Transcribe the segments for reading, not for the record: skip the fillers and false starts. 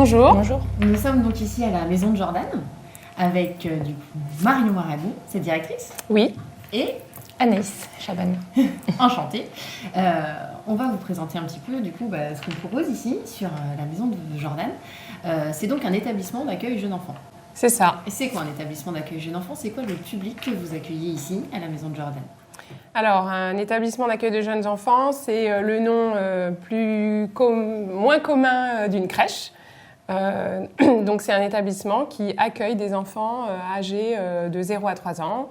Bonjour. Bonjour. Nous sommes donc ici à la maison de Jordan avec du coup Marion Marabou, cette directrice. Oui. Et Anaïs Chaban. enchantée. On va vous présenter un petit peu du coup ce qu'on propose ici sur la maison de Jordan. C'est donc un établissement d'accueil jeunes enfants. C'est ça. Et c'est quoi un établissement d'accueil jeunes enfants? C'est quoi le public que vous accueillez ici à la maison de Jordan? Alors, un établissement d'accueil de jeunes enfants, c'est le nom moins commun d'une crèche. Donc, c'est un établissement qui accueille des enfants âgés de 0 à 3 ans.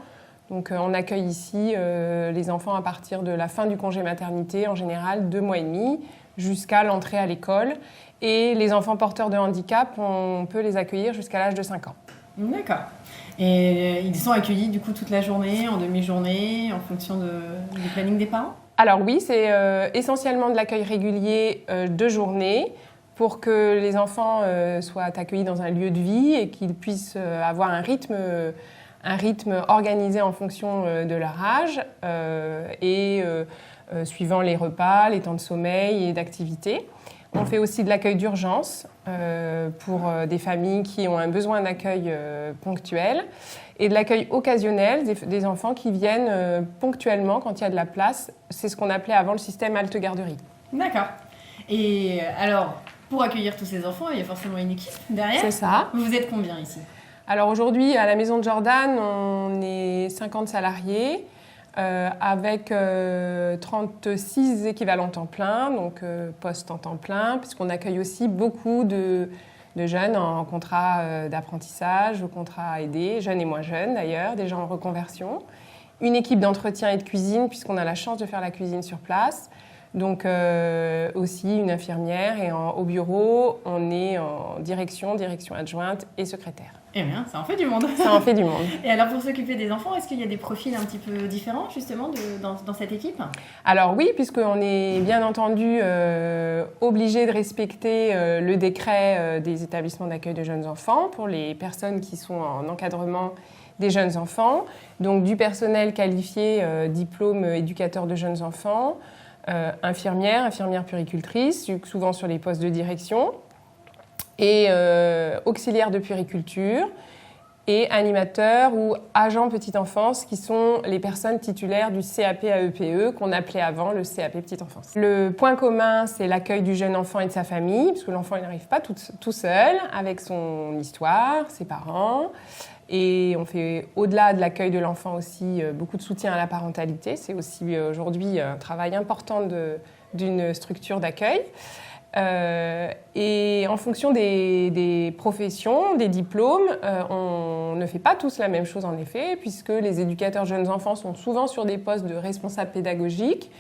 Donc, on accueille ici les enfants à partir de la fin du congé maternité, en général 2 mois et demi, jusqu'à l'entrée à l'école. Et les enfants porteurs de handicap, on peut les accueillir jusqu'à l'âge de 5 ans. D'accord. Et ils sont accueillis du coup toute la journée, en demi-journée, en fonction du planning des parents? Alors oui, c'est essentiellement de l'accueil régulier de journée pour que les enfants soient accueillis dans un lieu de vie et qu'ils puissent avoir un rythme organisé en fonction de leur âge et suivant les repas, les temps de sommeil et d'activité. On fait aussi de l'accueil d'urgence pour des familles qui ont un besoin d'accueil ponctuel et de l'accueil occasionnel des enfants qui viennent ponctuellement quand il y a de la place. C'est ce qu'on appelait avant le système halte-garderie. D'accord. Et alors, pour accueillir tous ces enfants, il y a forcément une équipe derrière. C'est ça. Vous êtes combien ici? Alors aujourd'hui, à la maison de Jordan, on est 50 salariés. Avec 36 équivalents temps plein, donc postes en temps plein, puisqu'on accueille aussi beaucoup de jeunes en contrat d'apprentissage, au contrat aidé, jeunes et moins jeunes d'ailleurs, des gens en reconversion. Une équipe d'entretien et de cuisine, puisqu'on a la chance de faire la cuisine sur place. Donc aussi une infirmière et au bureau, on est en direction adjointe et secrétaire. Eh bien, ça en fait du monde. Ça en fait du monde. Et alors, pour s'occuper des enfants, est-ce qu'il y a des profils un petit peu différents, justement, dans cette équipe? Alors oui, puisqu'on est bien entendu obligé de respecter le décret des établissements d'accueil de jeunes enfants pour les personnes qui sont en encadrement des jeunes enfants. Donc du personnel qualifié, diplôme éducateur de jeunes enfants, infirmière puéricultrice, souvent sur les postes de direction, et auxiliaire de puériculture, et animateurs ou agents petite enfance, qui sont les personnes titulaires du CAP AEPE, qu'on appelait avant le CAP petite enfance. Le point commun, c'est l'accueil du jeune enfant et de sa famille, parce que l'enfant il n'arrive pas tout seul, avec son histoire, ses parents. Et on fait, au-delà de l'accueil de l'enfant aussi, beaucoup de soutien à la parentalité. C'est aussi aujourd'hui un travail important d'une structure d'accueil. Et en fonction des professions, des diplômes, on ne fait pas tous la même chose en effet, puisque les éducateurs jeunes enfants sont souvent sur des postes de responsables pédagogiques,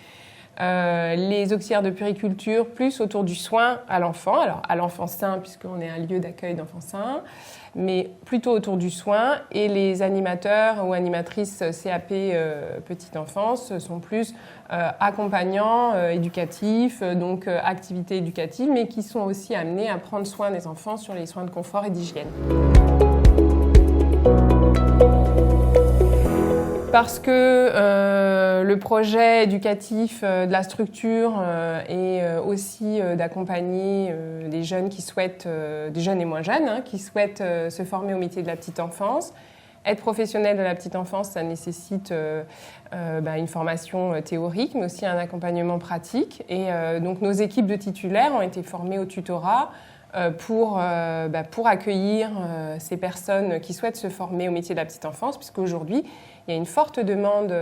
les auxiliaires de puériculture plus autour du soin à l'enfant, alors à l'enfant sain puisqu'on est un lieu d'accueil d'enfants sains, mais plutôt autour du soin, et les animateurs ou animatrices CAP petite enfance sont plus accompagnants éducatifs, donc activités éducatives, mais qui sont aussi amenés à prendre soin des enfants sur les soins de confort et d'hygiène. Parce que le projet éducatif de la structure est aussi d'accompagner des jeunes qui souhaitent, des jeunes et moins jeunes, qui souhaitent se former au métier de la petite enfance. Être professionnel de la petite enfance, ça nécessite une formation théorique, mais aussi un accompagnement pratique. Et donc nos équipes de titulaires ont été formées au tutorat pour accueillir ces personnes qui souhaitent se former au métier de la petite enfance, puisqu'aujourd'hui, il y a une forte demande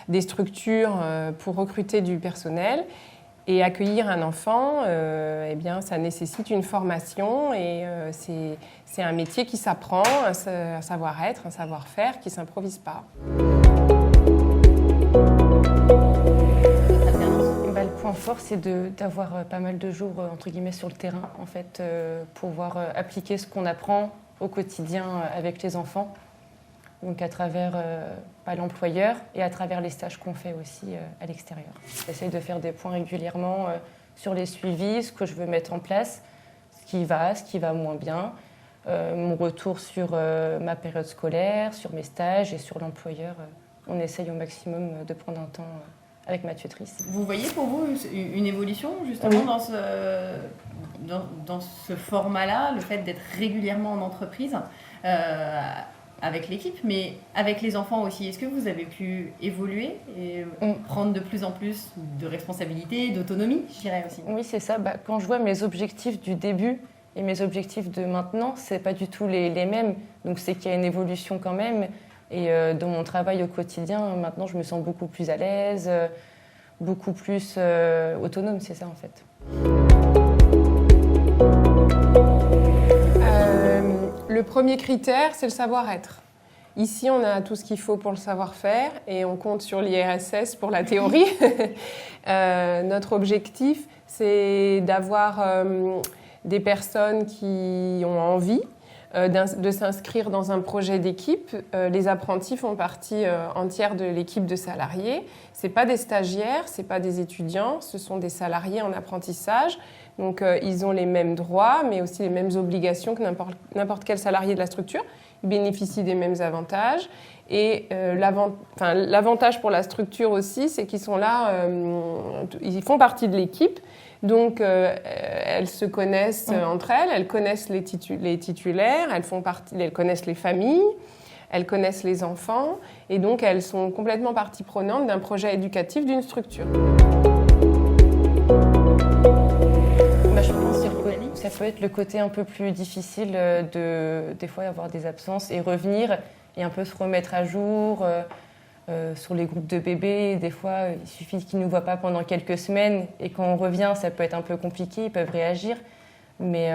des structures pour recruter du personnel. Et accueillir un enfant, ça nécessite une formation et c'est un métier qui s'apprend, un savoir-être, un savoir-faire qui ne s'improvise pas. Le point fort, c'est d'avoir pas mal de jours entre guillemets sur le terrain, en fait, pouvoir appliquer ce qu'on apprend au quotidien avec les enfants. Donc à travers l'employeur et à travers les stages qu'on fait aussi à l'extérieur. J'essaye de faire des points régulièrement sur les suivis, ce que je veux mettre en place, ce qui va moins bien, mon retour sur ma période scolaire, sur mes stages et sur l'employeur. On essaye au maximum de prendre un temps avec ma tutrice. Vous voyez pour vous une évolution justement dans ce format-là, le fait d'être régulièrement en entreprise avec l'équipe, mais avec les enfants aussi, est-ce que vous avez pu évoluer et prendre de plus en plus de responsabilités, d'autonomie, je dirais aussi? Oui, c'est ça. Quand je vois mes objectifs du début et mes objectifs de maintenant, c'est pas du tout les mêmes. Donc c'est qu'il y a une évolution quand même. Et dans mon travail au quotidien, maintenant, je me sens beaucoup plus à l'aise, beaucoup plus autonome, c'est ça en fait. Le premier critère, c'est le savoir-être. Ici, on a tout ce qu'il faut pour le savoir-faire et on compte sur l'IRSS pour la théorie. Notre objectif, c'est d'avoir des personnes qui ont envie de s'inscrire dans un projet d'équipe. Les apprentis font partie entière de l'équipe de salariés. Ce n'est pas des stagiaires, ce n'est pas des étudiants, ce sont des salariés en apprentissage. Donc, ils ont les mêmes droits, mais aussi les mêmes obligations que n'importe quel salarié de la structure. Ils bénéficient des mêmes avantages. Et l'avantage pour la structure aussi, c'est qu'ils sont là, ils font partie de l'équipe. Donc, elles se connaissent entre elles, elles connaissent les titulaires, elles connaissent les familles, elles connaissent les enfants. Et donc, elles sont complètement partie prenante d'un projet éducatif d'une structure. Je pense que ça peut être le côté un peu plus difficile des fois avoir des absences et revenir et un peu se remettre à jour sur les groupes de bébés. Des fois, il suffit qu'ils ne nous voient pas pendant quelques semaines et quand on revient, ça peut être un peu compliqué, ils peuvent réagir. Mais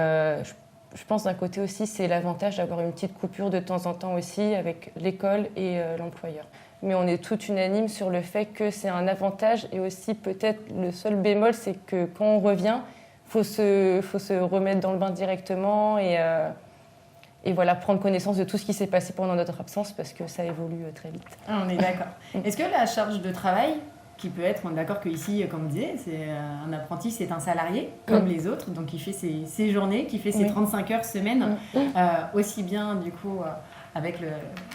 je pense d'un côté aussi, c'est l'avantage d'avoir une petite coupure de temps en temps aussi avec l'école et l'employeur. Mais on est toutes unanimes sur le fait que c'est un avantage et aussi peut-être le seul bémol, c'est que quand on revient, faut se remettre dans le bain directement et voilà, prendre connaissance de tout ce qui s'est passé pendant notre absence parce que ça évolue très vite. Ah, on est d'accord. Est-ce que la charge de travail, qui peut être, on est d'accord qu'ici, comme vous disiez, c'est un apprenti, c'est un salarié comme les autres, donc il fait ses journées, qui fait ses 35 heures semaine, aussi bien du coup avec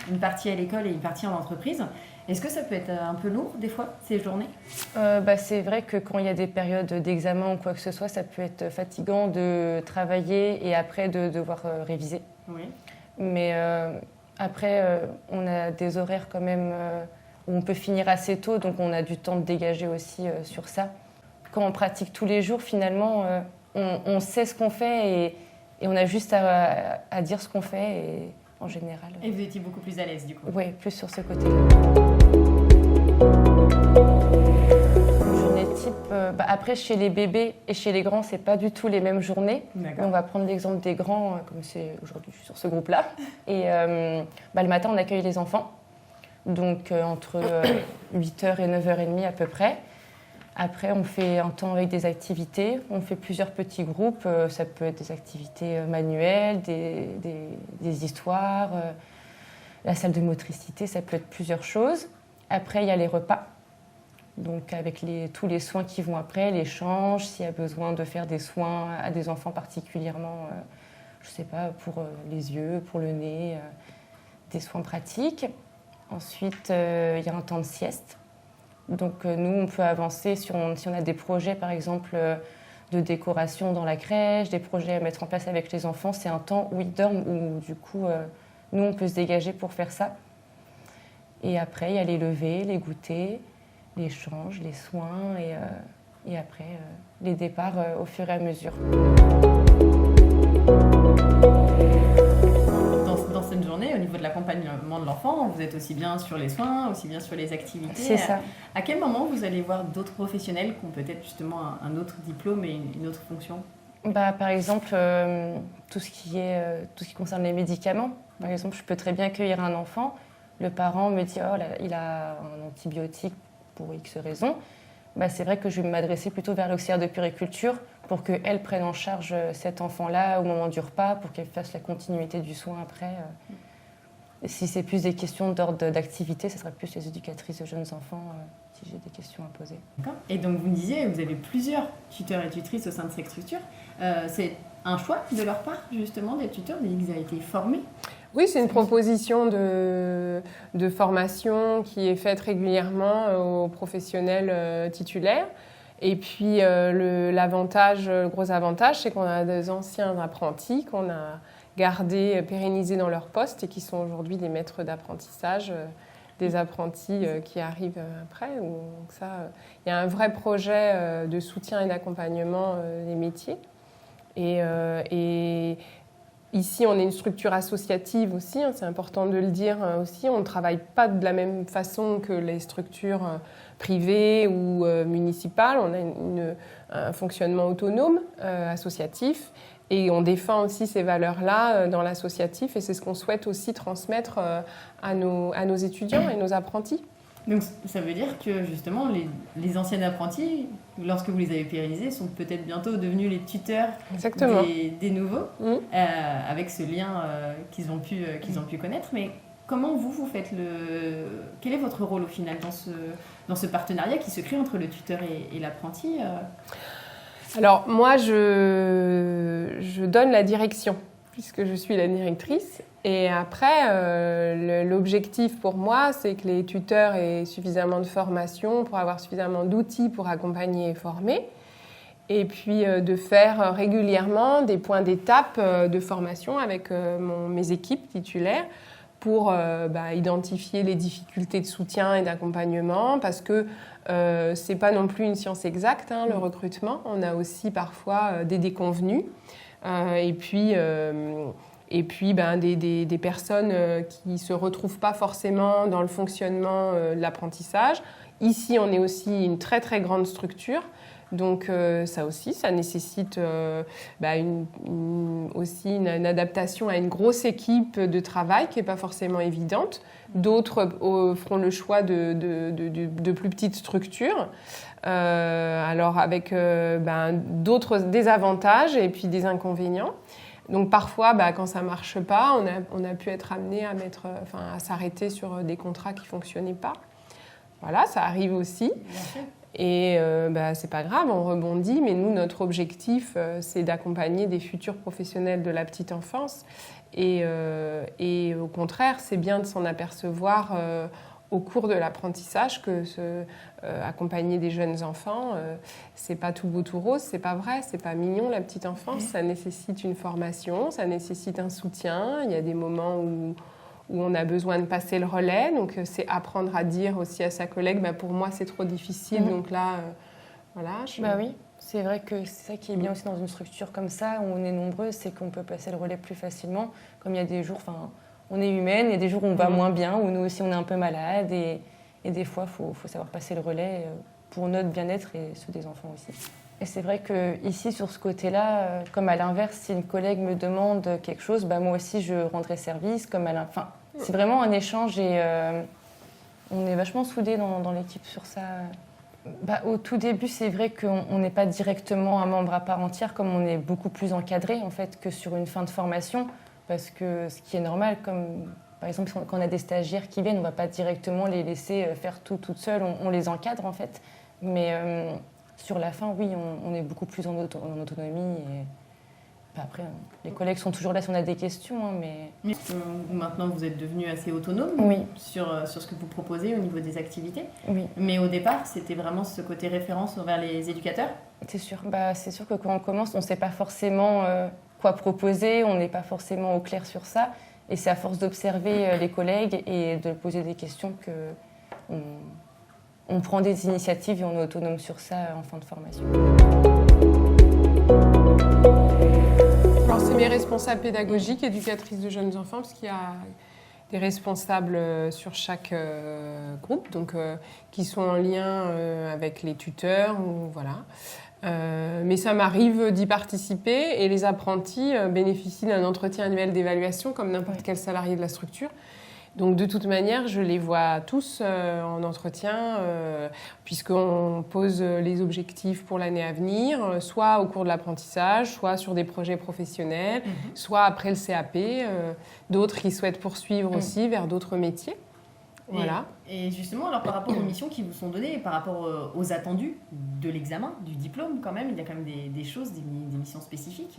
une partie à l'école et une partie en entreprise. Est-ce que ça peut être un peu lourd des fois, ces journées? C'est vrai que quand il y a des périodes d'examen ou quoi que ce soit, ça peut être fatigant de travailler et après de devoir réviser. Oui. Mais après, on a des horaires quand même où on peut finir assez tôt, donc on a du temps de dégager aussi sur ça. Quand on pratique tous les jours, finalement, on sait ce qu'on fait et on a juste à dire ce qu'on fait et en général. Et vous étiez beaucoup plus à l'aise du coup? Oui, plus sur ce côté-là. Une journée type, après chez les bébés et chez les grands, c'est pas du tout les mêmes journées. Mais on va prendre l'exemple des grands, comme c'est aujourd'hui sur ce groupe-là. Et le matin, on accueille les enfants, donc entre 8h et 9h30 à peu près. Après, on fait un temps avec des activités. On fait plusieurs petits groupes. Ça peut être des activités manuelles, des histoires, la salle de motricité, ça peut être plusieurs choses. Après, il y a les repas. Donc, avec tous les soins qui vont après, l'échange, s'il y a besoin de faire des soins à des enfants particulièrement, je ne sais pas, pour les yeux, pour le nez, des soins pratiques. Ensuite, il y a un temps de sieste. Donc nous, on peut avancer si on a des projets, par exemple, de décoration dans la crèche, des projets à mettre en place avec les enfants. C'est un temps où ils dorment, où du coup, nous, on peut se dégager pour faire ça. Et après, il y a les levées, les goûters, l'échange, les soins et après, les départs au fur et à mesure. Dans cette journée, au niveau de l'accompagnement de l'enfant, vous êtes aussi bien sur les soins, aussi bien sur les activités. C'est ça. À quel moment vous allez voir d'autres professionnels qui ont peut-être justement un autre diplôme et une autre fonction? Par exemple, tout ce qui concerne les médicaments. Par exemple, je peux très bien accueillir un enfant. Le parent me dit « Oh, là, il a un antibiotique pour X raison ». C'est vrai que je vais m'adresser plutôt vers l'auxiliaire de puériculture pour qu'elle prenne en charge cet enfant-là au moment du repas, pour qu'elle fasse la continuité du soin après. Si c'est plus des questions d'ordre d'activité, ce sera plus les éducatrices de jeunes enfants si j'ai des questions à poser. D'accord. Et donc vous me disiez, vous avez plusieurs tuteurs et tutrices au sein de cette structure. C'est un choix de leur part justement d'être tuteurs, ils ont été formés? Oui, c'est une proposition de formation qui est faite régulièrement aux professionnels titulaires. Et puis le gros avantage, c'est qu'on a des anciens apprentis qu'on a gardés, pérennisés dans leur poste et qui sont aujourd'hui des maîtres d'apprentissage, des apprentis qui arrivent après. Donc ça, il y a un vrai projet de soutien et d'accompagnement des métiers. Et ici, on est une structure associative aussi, hein, c'est important de le dire aussi. On ne travaille pas de la même façon que les structures privées ou municipales. On a un fonctionnement autonome, associatif, et on défend aussi ces valeurs-là dans l'associatif. Et c'est ce qu'on souhaite aussi transmettre à nos étudiants et nos apprentis. Donc ça veut dire que justement les anciens apprentis, lorsque vous les avez pérennisés, sont peut-être bientôt devenus les tuteurs des nouveaux, avec ce lien qu'ils ont pu connaître. Mais comment vous faites quel est votre rôle au final dans ce partenariat qui se crée entre le tuteur et l'apprenti Alors moi, je donne la direction, puisque je suis la directrice. Et après, l'objectif pour moi, c'est que les tuteurs aient suffisamment de formation pour avoir suffisamment d'outils pour accompagner et former. Et puis de faire régulièrement des points d'étape de formation avec mes équipes titulaires pour identifier les difficultés de soutien et d'accompagnement, parce que c'est pas non plus une science exacte, hein, le recrutement. On a aussi parfois des déconvenus. Et puis des personnes qui ne se retrouvent pas forcément dans le fonctionnement de l'apprentissage. Ici, on est aussi une très très grande structure, donc ça nécessite aussi une adaptation à une grosse équipe de travail qui n'est pas forcément évidente. D'autres feront le choix de plus petites structures, alors avec d'autres désavantages et puis des inconvénients. Donc parfois, quand ça ne marche pas, on a pu être amené à s'arrêter sur des contrats qui ne fonctionnaient pas. Voilà, ça arrive aussi. Et c'est pas grave, on rebondit. Mais nous, notre objectif, c'est d'accompagner des futurs professionnels de la petite enfance. Et au contraire, c'est bien de s'en apercevoir au cours de l'apprentissage que accompagner des jeunes enfants, c'est pas tout beau tout rose, c'est pas vrai, c'est pas mignon la petite enfance, ça nécessite une formation, ça nécessite un soutien. Il y a des moments où on a besoin de passer le relais, donc c'est apprendre à dire aussi à sa collègue, pour moi c'est trop difficile, donc là, voilà. Oui, c'est vrai que c'est ça qui est bien aussi dans une structure comme ça, où on est nombreux, c'est qu'on peut passer le relais plus facilement, comme il y a des jours, on est humaine, il y a des jours où on va moins bien, où nous aussi on est un peu malade, et des fois il faut savoir passer le relais pour notre bien-être et ceux des enfants aussi. Et c'est vrai qu'ici, sur ce côté-là, comme à l'inverse, si une collègue me demande quelque chose, moi aussi je rendrai service. C'est vraiment un échange et on est vachement soudés dans l'équipe sur ça. Au tout début, c'est vrai qu'on n'est pas directement un membre à part entière, comme on est beaucoup plus encadré en fait, que sur une fin de formation. Parce que ce qui est normal, comme par exemple quand on a des stagiaires qui viennent, on ne va pas directement les laisser faire tout toutes seules, on les encadre en fait. Mais sur la fin, oui, on est beaucoup plus en autonomie. Et après, les collègues sont toujours là si on a des questions. Mais maintenant, vous êtes devenu assez autonome sur ce que vous proposez au niveau des activités. Oui. Mais au départ, c'était vraiment ce côté référence envers les éducateurs. C'est sûr. C'est sûr que quand on commence, on ne sait pas forcément quoi proposer, on n'est pas forcément au clair sur ça. Et c'est à force d'observer les collègues et de poser des questions qu'on prend des initiatives et on est autonome sur ça en fin de formation. Alors, c'est mes responsables pédagogiques, éducatrices de jeunes enfants, parce qu'il y a des responsables sur chaque groupe, donc, qui sont en lien avec les tuteurs. Voilà. Mais ça m'arrive d'y participer et les apprentis bénéficient d'un entretien annuel d'évaluation comme n'importe quel salarié de la structure. Donc de toute manière, je les vois tous en entretien puisqu'on pose les objectifs pour l'année à venir, soit au cours de l'apprentissage, soit sur des projets professionnels, soit après le CAP, d'autres qui souhaitent poursuivre aussi vers d'autres métiers. Voilà. Et justement, alors par rapport aux missions qui vous sont données, par rapport aux attendus de l'examen, du diplôme quand même, il y a quand même des choses, des missions spécifiques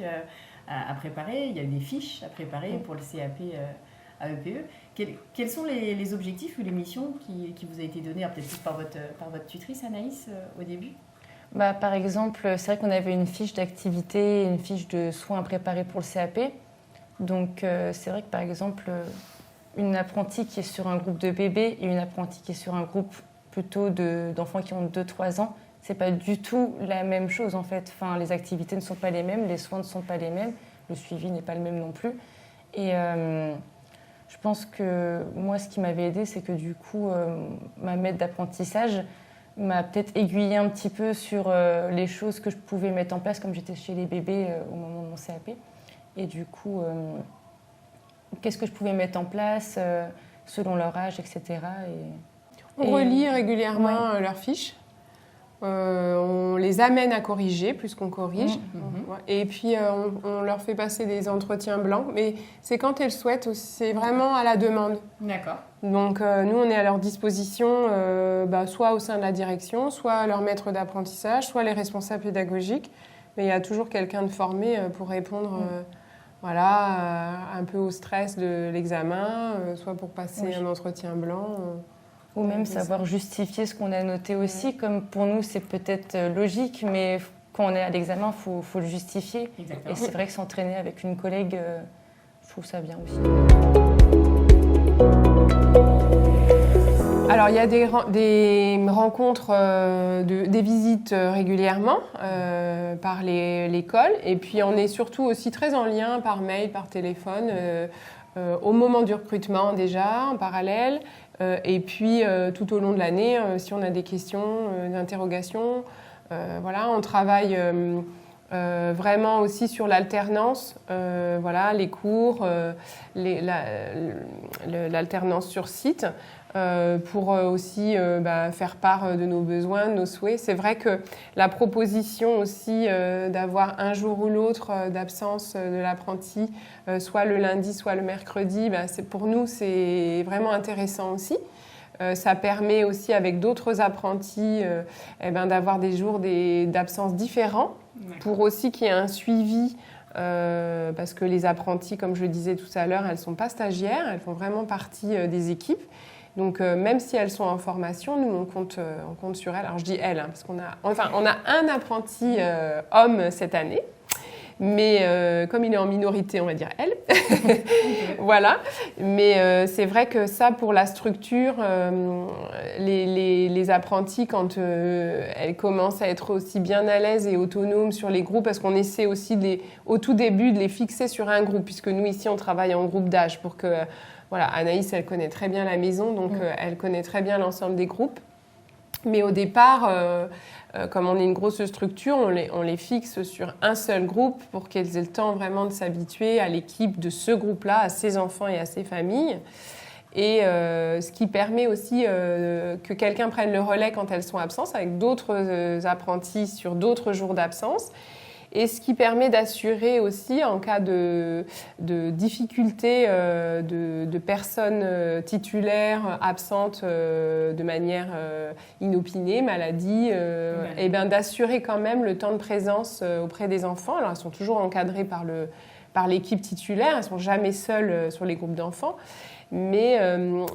à préparer, il y a des fiches à préparer pour le CAP à EPE. Quels sont les objectifs ou les missions qui vous ont été données, peut-être plus par votre tutrice Anaïs au début ? Par exemple, c'est vrai qu'on avait une fiche d'activité, une fiche de soins à préparer pour le CAP. Donc, c'est vrai que par exemple, une apprentie qui est sur un groupe de bébés et une apprentie qui est sur un groupe plutôt d'enfants qui ont 2-3 ans, c'est pas du tout la même chose en fait. Enfin, les activités ne sont pas les mêmes, les soins ne sont pas les mêmes, le suivi n'est pas le même non plus. Et je pense que moi, ce qui m'avait aidée, c'est que du coup, ma maître d'apprentissage m'a peut-être aiguillée un petit peu sur les choses que je pouvais mettre en place, comme j'étais chez les bébés au moment de mon CAP. Et du coup, qu'est-ce que je pouvais mettre en place selon leur âge, etc. On relit régulièrement leurs fiches. On les amène à corriger plus qu'on corrige. Et puis, on leur fait passer des entretiens blancs. Mais c'est quand elles souhaitent aussi. C'est vraiment à la demande. D'accord. Donc, nous, on est à leur disposition, soit au sein de la direction, soit leur maître d'apprentissage, soit les responsables pédagogiques. Mais il y a toujours quelqu'un de formé pour répondre un peu au stress de l'examen, soit pour passer un entretien blanc. Ou même savoir justifier ce qu'on a noté aussi, comme pour nous c'est peut-être logique, mais quand on est à l'examen, il faut le justifier. Exactement. Et c'est vrai que s'entraîner avec une collègue, je trouve ça bien aussi. Alors il y a des rencontres, des visites régulièrement par l'école, et puis on est surtout aussi très en lien par mail, par téléphone, au moment du recrutement déjà, en parallèle. Et puis tout au long de l'année, si on a des questions, des interrogations, on travaille vraiment aussi sur l'alternance, les cours, l'alternance sur site, pour aussi faire part de nos besoins, de nos souhaits. C'est vrai que la proposition aussi d'avoir un jour ou l'autre d'absence de l'apprenti, soit le lundi, soit le mercredi, pour nous, c'est vraiment intéressant aussi. Ça permet aussi avec d'autres apprentis d'avoir des jours d'absence différents pour aussi qu'il y ait un suivi parce que les apprentis, comme je le disais tout à l'heure, elles ne sont pas stagiaires, elles font vraiment partie des équipes. Donc même si elles sont en formation, nous on compte sur elles. Alors je dis elles parce qu'on a un apprenti homme cette année. Mais comme il est en minorité, on va dire elle. Voilà. Mais c'est vrai que ça, pour la structure, les apprentis, quand elles commencent à être aussi bien à l'aise et autonomes sur les groupes, parce qu'on essaie aussi, au tout début, de les fixer sur un groupe, puisque nous, ici, on travaille en groupe d'âge pour que... Voilà, Anaïs, elle connaît très bien la maison, donc elle connaît très bien l'ensemble des groupes. Mais au départ... comme on est une grosse structure, on les fixe sur un seul groupe pour qu'elles aient le temps vraiment de s'habituer à l'équipe de ce groupe-là, à ses enfants et à ses familles. Et ce qui permet aussi que quelqu'un prenne le relais quand elles sont absentes avec d'autres apprentis sur d'autres jours d'absence. Et ce qui permet d'assurer aussi, en cas de difficulté de personnes titulaires absentes de manière inopinée, maladie, d'assurer quand même le temps de présence auprès des enfants. Alors, elles sont toujours encadrées par l'équipe titulaire, elles ne sont jamais seules sur les groupes d'enfants. Mais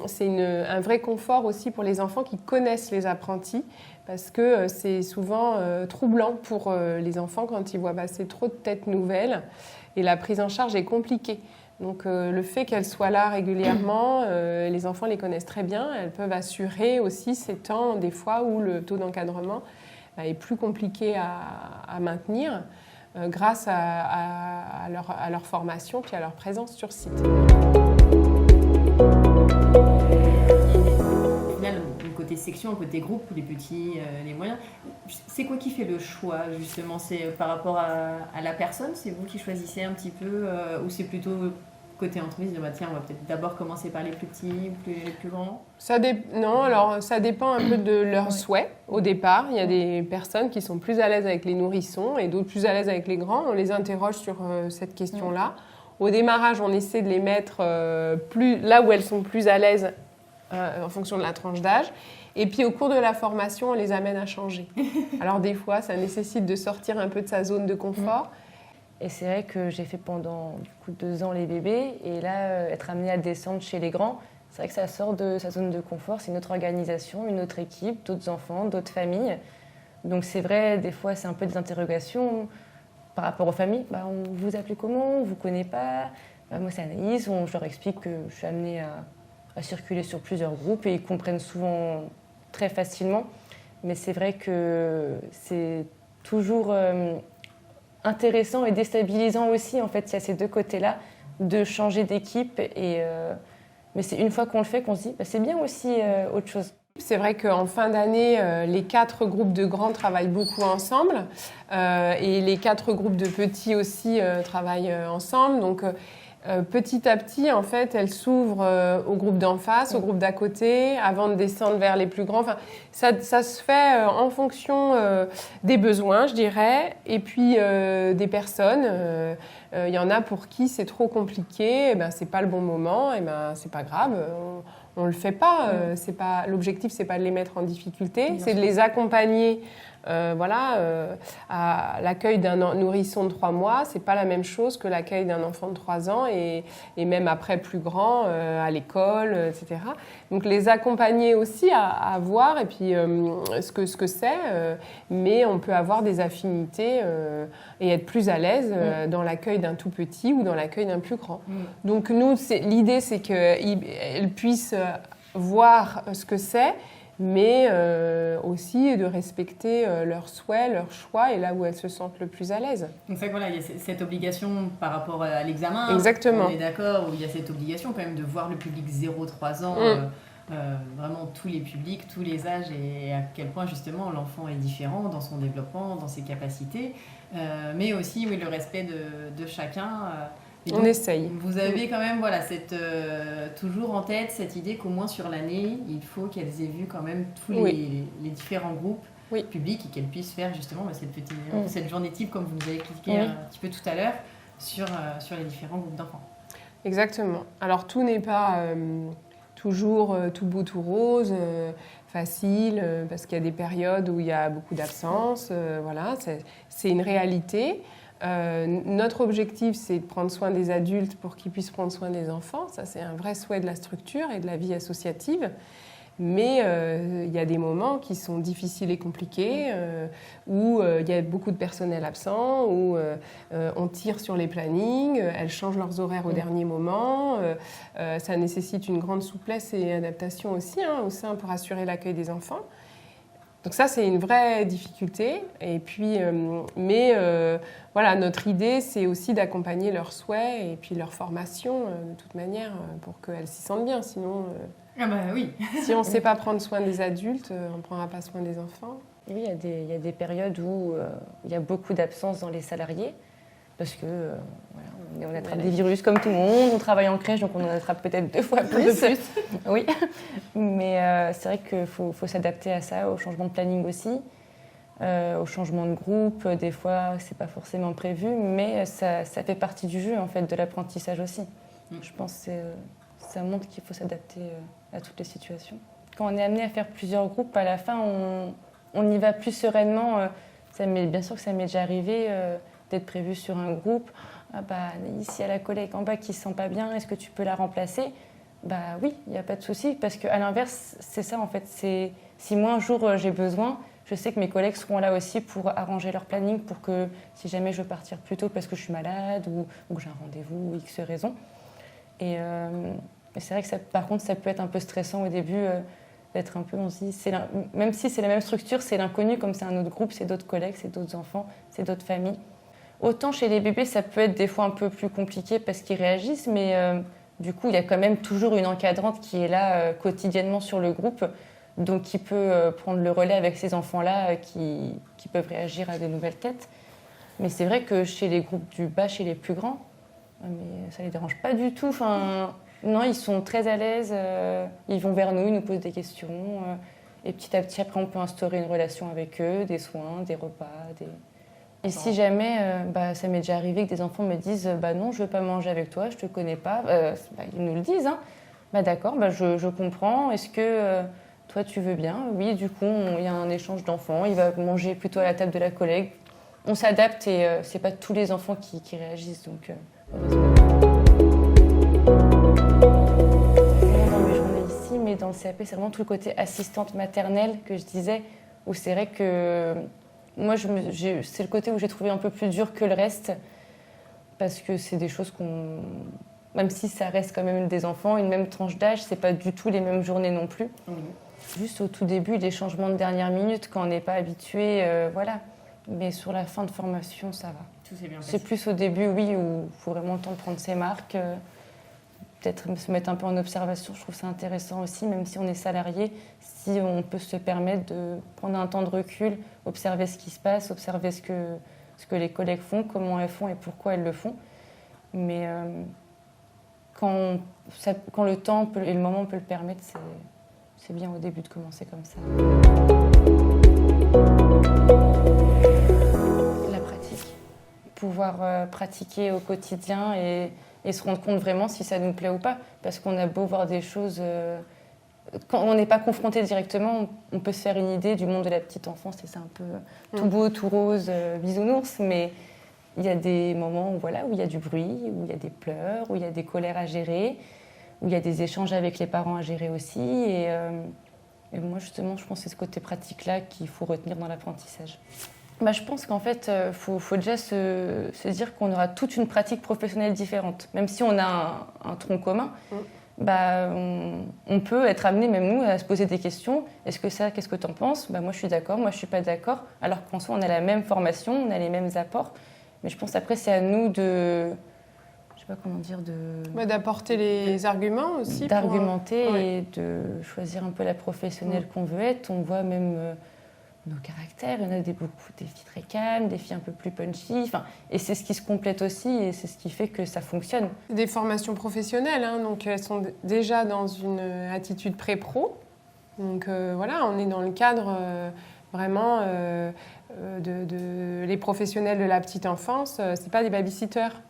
c'est un vrai confort aussi pour les enfants qui connaissent les apprentis, parce que c'est souvent troublant pour les enfants quand ils voient passer trop de têtes nouvelles et la prise en charge est compliquée. Donc le fait qu'elles soient là régulièrement, les enfants les connaissent très bien, elles peuvent assurer aussi ces temps des fois où le taux d'encadrement est plus compliqué à maintenir grâce à leur formation puis à leur présence sur site. Côté section, côté groupe, les petits, les moyens, c'est quoi qui fait le choix justement? C'est par rapport à la personne? C'est vous qui choisissez un petit peu ou c'est plutôt côté entreprise de tiens, on va peut-être d'abord commencer par les plus petits, les plus grands? Non, alors ça dépend un peu de leurs souhaits au départ. Il y a des personnes qui sont plus à l'aise avec les nourrissons et d'autres plus à l'aise avec les grands. On les interroge sur cette question-là. Au démarrage, on essaie de les mettre là où elles sont plus à l'aise en fonction de la tranche d'âge. Et puis au cours de la formation, on les amène à changer. Alors des fois, ça nécessite de sortir un peu de sa zone de confort. Et c'est vrai que j'ai fait pendant 2 ans les bébés. Et là, être amenée à descendre chez les grands, c'est vrai que ça sort de sa zone de confort. C'est une autre organisation, une autre équipe, d'autres enfants, d'autres familles. Donc c'est vrai, des fois c'est un peu des interrogations par rapport aux familles. On vous appelle comment? On vous connaît pas? Moi c'est Anaïs, je leur explique que je suis amenée à circuler sur plusieurs groupes et ils comprennent souvent très facilement. Mais c'est vrai que c'est toujours intéressant et déstabilisant aussi, en fait, il y a ces deux côtés-là, de changer d'équipe. Mais c'est une fois qu'on le fait qu'on se dit, c'est bien aussi autre chose. C'est vrai qu'en fin d'année, les 4 groupes de grands travaillent beaucoup ensemble et les 4 groupes de petits aussi travaillent ensemble. Donc, petit à petit, en fait, elle s'ouvre au groupe d'en face, au groupe d'à côté, avant de descendre vers les plus grands. Enfin, ça se fait en fonction des besoins, je dirais, et puis des personnes. Il y en a pour qui c'est trop compliqué, c'est pas le bon moment, c'est pas grave. On le fait pas. L'objectif, c'est pas de les mettre en difficulté, c'est de les accompagner. À l'accueil d'un nourrisson de 3 mois, c'est pas la même chose que l'accueil d'un enfant de 3 ans et même après plus grand, à l'école, etc. Donc les accompagner aussi à voir et puis ce que c'est, mais on peut avoir des affinités et être plus à l'aise dans l'accueil d'un tout petit ou dans l'accueil d'un plus grand. Donc nous, l'idée, c'est qu'elles puissent voir ce que c'est, mais aussi de respecter leurs souhaits, leurs choix et là où elles se sentent le plus à l'aise. Donc c'est vrai qu'il y a cette obligation par rapport à l'examen. Exactement. On est d'accord, où il y a cette obligation quand même de voir le public 0-3 ans, vraiment tous les publics, tous les âges et à quel point justement l'enfant est différent dans son développement, dans ses capacités, mais aussi le respect de chacun. Et donc, on essaye. Vous avez quand même toujours en tête cette idée qu'au moins sur l'année, il faut qu'elles aient vu quand même tous les différents groupes publics et qu'elles puissent faire justement cette journée type, comme vous nous avez expliqué un petit peu tout à l'heure, sur les différents groupes d'enfants. Exactement. Alors tout n'est pas toujours tout beau, tout rose, facile, parce qu'il y a des périodes où il y a beaucoup d'absence. C'est une réalité. Notre objectif, c'est de prendre soin des adultes pour qu'ils puissent prendre soin des enfants. Ça, c'est un vrai souhait de la structure et de la vie associative. Mais il y a des moments qui sont difficiles et compliqués, où il y a beaucoup de personnel absent, où on tire sur les plannings, elles changent leurs horaires au dernier moment. Ça nécessite une grande souplesse et adaptation aussi au sein pour assurer l'accueil des enfants. Donc ça, c'est une vraie difficulté. Et puis, notre idée, c'est aussi d'accompagner leurs souhaits et puis leur formation, de toute manière, pour qu'elles s'y sentent bien. Sinon, si on ne sait pas prendre soin des adultes, on ne prendra pas soin des enfants. Oui, il y a des périodes où il y a beaucoup d'absence dans les salariés, parce que on attrape des virus comme tout le monde, on travaille en crèche, donc on en attrape peut-être 2 fois plus. Oui, mais c'est vrai qu'il faut s'adapter à ça, au changement de planning aussi, au changement de groupe. Des fois, c'est pas forcément prévu, mais ça fait partie du jeu, en fait, de l'apprentissage aussi. Je pense que ça montre qu'il faut s'adapter à toutes les situations. Quand on est amené à faire plusieurs groupes, à la fin, on y va plus sereinement. Bien sûr que ça m'est déjà arrivé d'être prévu sur un groupe. Ici, il y a la collègue en bas qui ne se sent pas bien, est-ce que tu peux la remplacer? Oui, il n'y a pas de souci, parce qu'à l'inverse, c'est ça en fait. Si moi un jour j'ai besoin, je sais que mes collègues seront là aussi pour arranger leur planning, pour que si jamais je veux partir plus tôt parce que je suis malade ou que j'ai un rendez-vous ou X raison. Et c'est vrai que par contre, ça peut être un peu stressant au début d'être un peu, on se dit, même si c'est la même structure, c'est l'inconnu, comme c'est un autre groupe, c'est d'autres collègues, c'est d'autres enfants, c'est d'autres familles. Autant chez les bébés, ça peut être des fois un peu plus compliqué parce qu'ils réagissent, mais du coup, il y a quand même toujours une encadrante qui est là quotidiennement sur le groupe, donc qui peut prendre le relais avec ces enfants-là qui peuvent réagir à des nouvelles têtes. Mais c'est vrai que chez les groupes du bas, chez les plus grands, mais ça ne les dérange pas du tout. Non, ils sont très à l'aise, ils vont vers nous, ils nous posent des questions, et petit à petit, après, on peut instaurer une relation avec eux, des soins, des repas, Et si jamais, ça m'est déjà arrivé que des enfants me disent non, je ne veux pas manger avec toi, je ne te connais pas, ils nous le disent. D'accord, je comprends. Est-ce que toi, tu veux bien? Oui, du coup, il y a un échange d'enfants. Il va manger plutôt à la table de la collègue. On s'adapte et ce n'est pas tous les enfants qui réagissent. Donc, dans mes journées ici, mais dans le CAP, c'est vraiment tout le côté assistante maternelle que je disais, où c'est vrai que moi, c'est le côté où j'ai trouvé un peu plus dur que le reste, parce que c'est des choses même si ça reste quand même des enfants, une même tranche d'âge, c'est pas du tout les mêmes journées non plus. Juste au tout début, des changements de dernière minute, quand on n'est pas habitué, voilà. Mais sur la fin de formation, ça va. Tout s'est bien passé. C'est plus au début, oui, où il faut vraiment le temps de prendre ses marques, peut-être se mettre un peu en observation. Je trouve ça intéressant aussi, même si on est salarié, si on peut se permettre de prendre un temps de recul, observer ce qui se passe, observer ce que les collègues font, comment elles font et pourquoi elles le font. Mais quand le temps et le moment peut le permettre, c'est bien au début de commencer comme ça. La pratique. Pouvoir pratiquer au quotidien et se rendre compte vraiment si ça nous plaît ou pas. Parce qu'on a beau voir des choses... quand on n'est pas confronté directement, on peut se faire une idée du monde de la petite enfance et c'est un peu tout beau, tout rose, bisounours, mais il y a des moments où il y a du bruit, où il y a des pleurs, où il y a des colères à gérer, où il y a des échanges avec les parents à gérer aussi. Et moi, justement, je pense que c'est ce côté pratique-là qu'il faut retenir dans l'apprentissage. Je pense qu'en fait, faut déjà se dire qu'on aura toute une pratique professionnelle différente. Même si on a un tronc commun, on peut être amené, même nous, à se poser des questions. Est-ce que ça, qu'est-ce que tu en penses ? Moi, je suis d'accord, moi, je ne suis pas d'accord. Alors qu'en soi, on a la même formation, on a les mêmes apports. Mais je pense après, c'est à nous de... Je sais pas comment dire, d'apporter les arguments aussi. D'argumenter et de choisir un peu la professionnelle qu'on veut être. On voit même nos caractères. Il y en a des filles très calmes, des filles un peu plus punchy. Et c'est ce qui se complète aussi et c'est ce qui fait que ça fonctionne. Des formations professionnelles, donc elles sont déjà dans une attitude pré-pro. Donc on est dans le cadre vraiment les professionnels de la petite enfance. C'est pas des babysitters.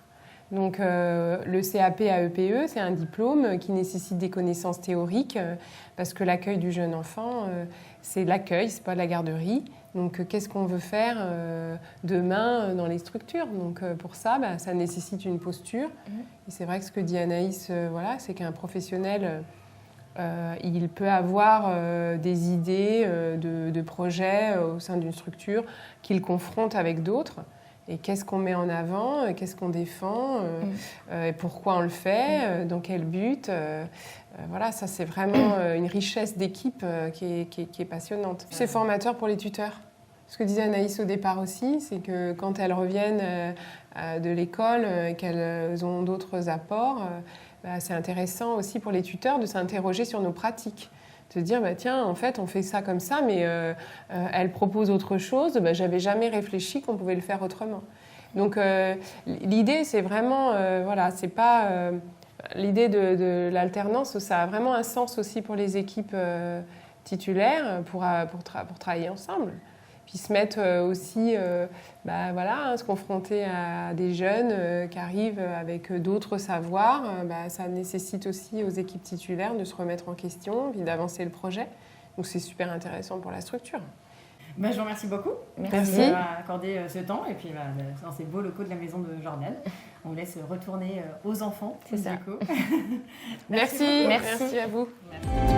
Donc le CAP AEPE, c'est un diplôme qui nécessite des connaissances théoriques parce que l'accueil du jeune enfant, c'est de l'accueil, c'est pas de la garderie. Donc qu'est-ce qu'on veut faire demain dans les structures ? Donc pour ça, ça nécessite une posture. Et c'est vrai que ce que dit Anaïs, c'est qu'un professionnel, il peut avoir des idées de projets au sein d'une structure qu'il confronte avec d'autres. Et qu'est-ce qu'on met en avant, qu'est-ce qu'on défend, et pourquoi on le fait, dans quel but. Ça c'est vraiment une richesse d'équipe qui est passionnante. C'est formateur pour les tuteurs. Ce que disait Anaïs au départ aussi, c'est que quand elles reviennent de l'école, qu'elles ont d'autres apports, c'est intéressant aussi pour les tuteurs de s'interroger sur nos pratiques. De se dire, tiens, en fait, on fait ça comme ça, mais elle propose autre chose. J'avais jamais réfléchi qu'on pouvait le faire autrement. Donc, l'idée, c'est vraiment, c'est pas... l'idée de l'alternance, ça a vraiment un sens aussi pour les équipes titulaires, pour travailler ensemble. Puis se mettre aussi, se confronter à des jeunes qui arrivent avec d'autres savoirs. Ça nécessite aussi aux équipes titulaires de se remettre en question, puis d'avancer le projet. Donc c'est super intéressant pour la structure. Je vous remercie beaucoup. Merci d'avoir accordé ce temps et puis dans ces beaux locaux de la maison de Jordan. On vous laisse retourner aux enfants. C'est ça. Du coup. Merci à vous. Merci.